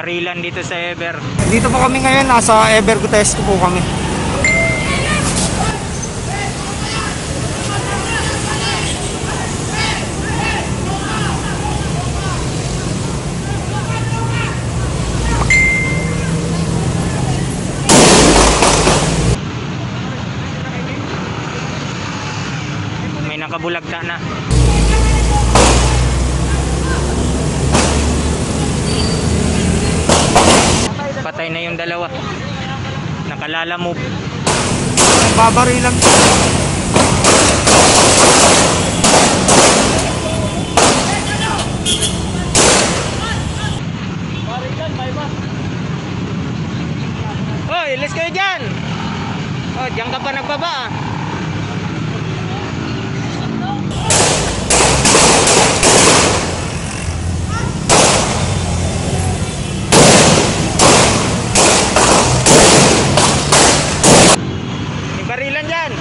barilan dito sa Ever. Dito po kami ngayon, nasa Ever Gutesco po kami. May nakabulagta na. Patay na yung dalawa. Nakalalamove. Nagbabarilan. Hoy, let's go dyan. Oh, dyan ka pa nagbaba. Barilan dyan.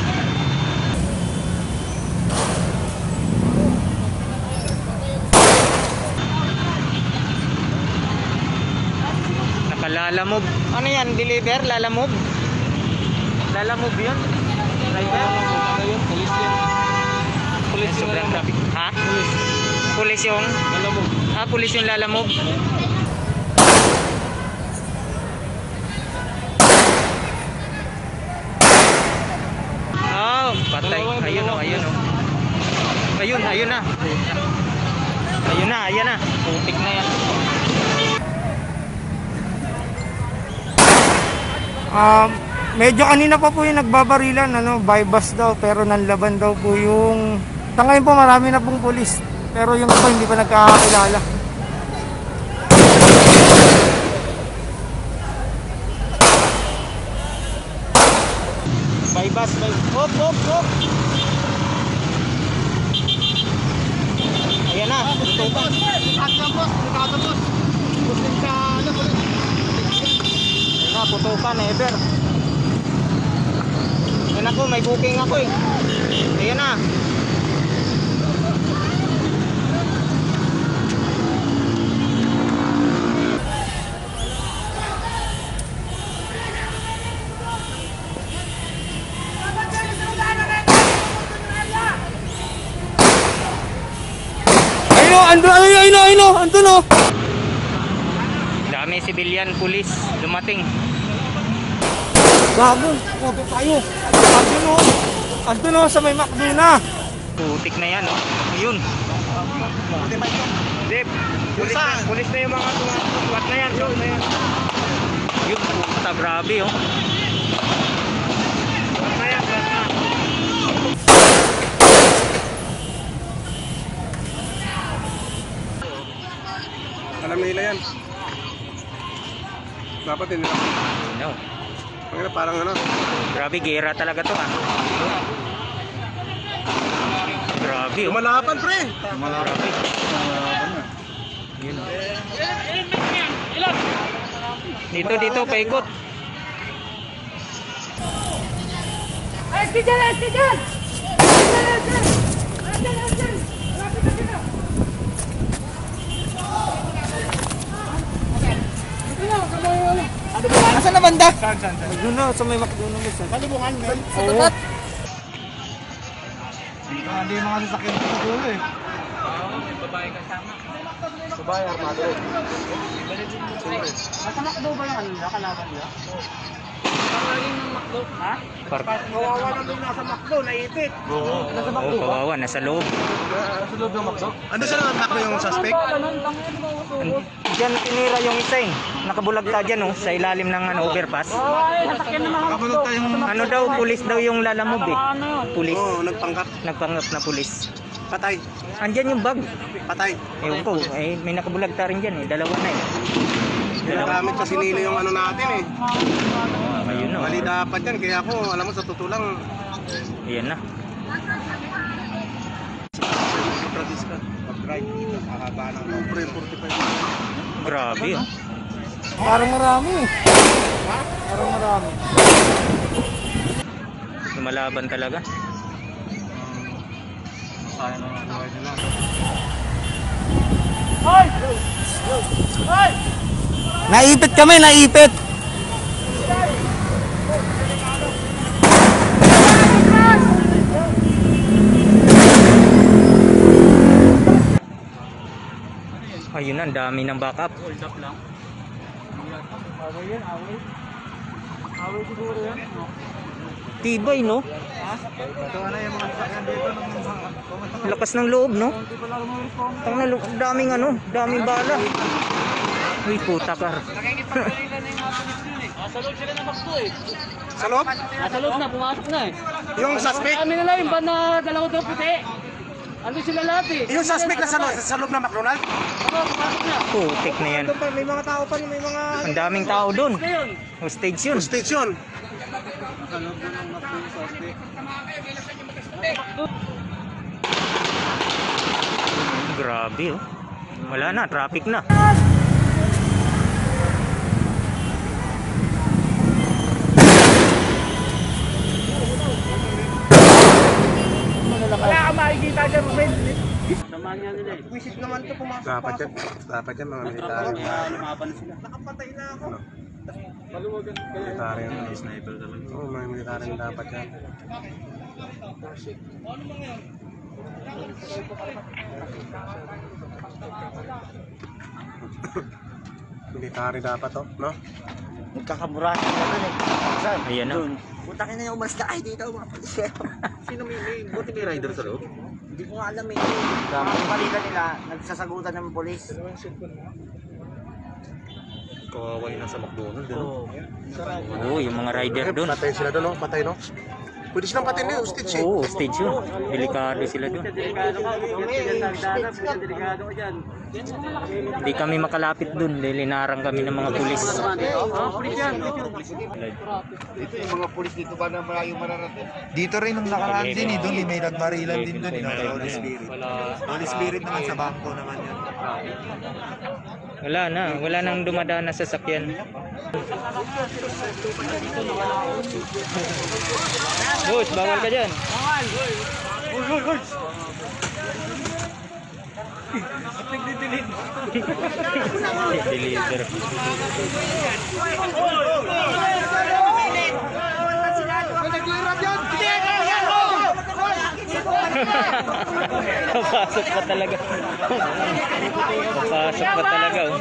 Nakalalamove. Ano yan? Deliver? Lalamove? Lalamove yun? Driver? Pulis yan. Pulis yung Sobrang traffic. Ha? Pulis. Pulis yung? Lalamog. Ah, pulis yung lalamove. Oh, patay. Ayun o, ayun o. Ayun, ayun na. Ayun na, ayun na. Putik na yan. Medyo kanina pa po yung nagbabarilan, by bus daw, pero nanlaban daw po yung... Sa ngayon po marami na pong pulis, pero yung iba hindi pa nagkakakilala. Bus, hop, hop, hop. Ayan na, tutukan. Ayan na, tutukan, Ever. Ayan ako, may booking ako eh. Ayan na. Andun o. Dami civilian, pulis, dumating. Gago, kobe tayo. Andun o, sa may McDo na. Putik na yan, oh. Ayun. Dip, pulis na yung mga tuwat na yan, show na yan. Yun, puta, grabe, oh. Tuwat na yan, tuwat na. Alam nila yan. Dapat din nila. No. Parang ano. Grabe, gera talaga to, ha. Grabe, oh. Lumalaban, pre. Grabe. Yun, oh. Dito, paikot. Estijan! Nasaan na banda? Andun na, sa may McDo na. Kalibungan, men. Sa tapat. Hindi yung mga sasakyan sa dulo eh. May babae kasama. Sabay, armado. Nasa McDo ba yung ano nila? Kalaban nila? Ha? Kawawa na doon nasa McDo, naipit. Oo, kawawa, nasa loob. Sa loob ng McDo. Ano siya naman McDo yung suspect? Diyan tinira yung isa eh. Nakabulagta dyan, oh, sa ilalim ng overpass. Kapunod tayong... Ano daw, pulis daw yung lalamove eh. Pulis. Oo, nagpangkap. Nagpanggap na pulis. Patay. Andyan yung bag. Patay. Ewan ko, eh, may nakabulagta rin dyan eh. Dalawa na eh. Ginagamit sa sinili yung ano natin eh. Ayun na. Mali dapat yan. Kaya ako, alam mo, sa tutulang... Ayan na. Pradis ka. Pag-ride dito, kahaba ng pre 45. Grabe oh. Parang marami. Parang marami. Lumalaban talaga. Sayang ang buhay nila. Hoy! Naipit kami, naipit. Ayun na, ang dami ng backup. Hold up lang. Away yan, away. Away siguro yan. Tibay, no? Ito ano yung mga sakyan dito ng Lakas ng loob, no? Hindi pala rumurespond. Daming ano, daming bala. Uy, puta ka. Sa loob sila na makto eh. Sa loob? Nasa loob na, pumasok na eh. Yung suspect? Kami na lang yung van na dalawa daw puti. Andun sila lahat eh. Yung suspect na sa loob ng McDonald's? Ako, pumasok na. Putik na yan. May mga tao pa, may mga... Ang daming tao doon. Ngayon, Hostage yun. Station. Grabe, oh. Wala na, traffic na. wala ka makikita dyan, Ruben. Samahan nga nila eh. Visit naman to pumasok. Dapat yan mga military. Lumaban sila. Nakapatay na ako. Military yan. Sniper talaga. Oo, mga military yung dapat yan. Military dapat to, no? Nagkakamurahan na naman eh. Ayan na. Puta ka na yung umalis na kayo dito mga polisero. Sino buti may rider sa loob? Hindi ko nga alam eh. Ang balita nila, nagsasagutan ng polis. Kawaway na sa McDonald's, no? Oo, yung mga rider doon. Patay sila doon, no? Patay, no? Pwede silang patay na yung hostage, eh. Oo, hostage yun. Delikado sila doon. Delikado ka, delikado ka dyan. Hindi kami makalapit doon dahil linarang kami ng mga pulis. Pulis yan. Dito yung mga pulis dito ba na malayo mararating? Dito rin nung nakaraan din, doon may nagmarilan din doon, Holy Spirit. Holy Spirit naman sa bangko naman yan. Wala nang dumadaan na sasakyan. Boss, bawal ka dyan. Deliver. Papasok pa talaga. Papasok pa talaga, oh.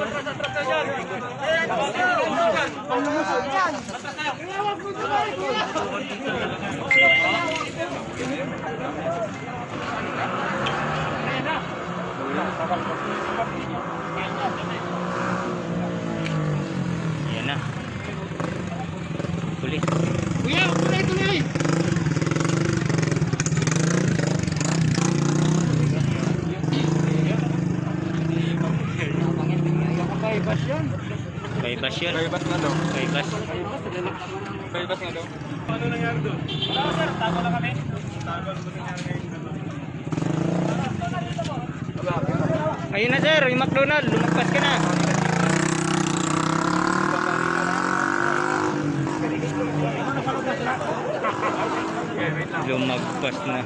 Yan na. Pulis. Tuloy. Baybas yun. Baybas na daw. Baybas. Baybas na daw. Ano nangyari doon? Wala sir, tago na kami. Ayun na sir, yung McDonald. Lumagpas ka na. Lumagpas na.